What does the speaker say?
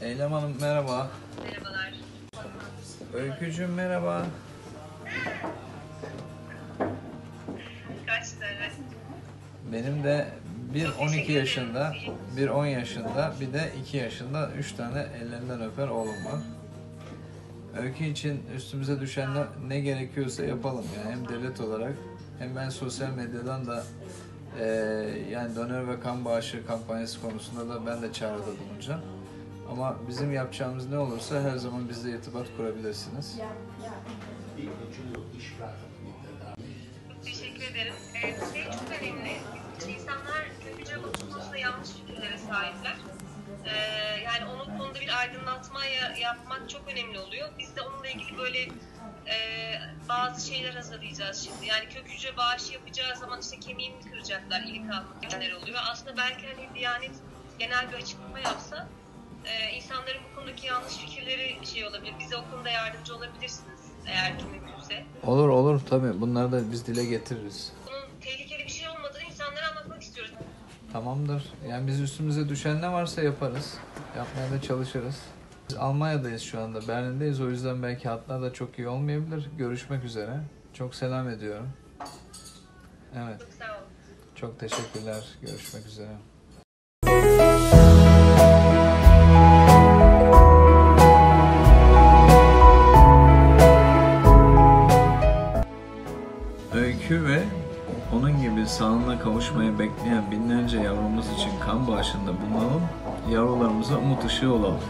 Eylem Hanım merhaba. Merhabalar. Öykücüğüm merhaba. Kaç tane? Benim de bir 12 yaşında, bir 10 yaşında, bir de 2 yaşında 3 tane ellerinden öper oğlum var. Öykü için üstümüze düşen ne gerekiyorsa yapalım yani hem devlet olarak hem ben sosyal medyadan da yani donör ve kan bağışı kampanyası konusunda da ben de çağrıda bulunacağım. Ama bizim yapacağımız ne olursa her zaman bizle irtibat kurabilirsiniz. Teşekkür ederim. Çok önemli. İnsanlar kökücü bakım konusunda yanlış fikirlere sahipler. Yani onun konuda bir aydınlatma yapmak çok önemli oluyor. Biz de onunla ilgili böyle bazı şeyler hazırlayacağız şimdi. Yani kök hücre bağışı yapacağı zaman işte kemiğimi kıracaklar, ilik almak oluyor. Aslında belki hani Diyanet genel bir açıklama yapsa insanların bu konudaki yanlış fikirleri olabilir. Bize o konuda yardımcı olabilirsiniz eğer ki mümkünse. Olur tabii. Bunları da biz dile getiririz. Bunun tehlikeli bir şey olmadığını insanlara anlatmak istiyoruz. Tamamdır. Yani biz üstümüze düşen ne varsa yaparız. Yapmaya da çalışırız. Biz Almanya'dayız şu anda. Berlin'deyiz. O yüzden belki hatlar da çok iyi olmayabilir. Görüşmek üzere. Çok selam ediyorum. Evet. Çok sağ olun. Çok teşekkürler. Görüşmek üzere. Öykü ve onun gibi sağlığına kavuşmaya bekleyen binlerce yavrumuz için kan bağışında bulunalım, yavrularımıza umut ışığı olalım.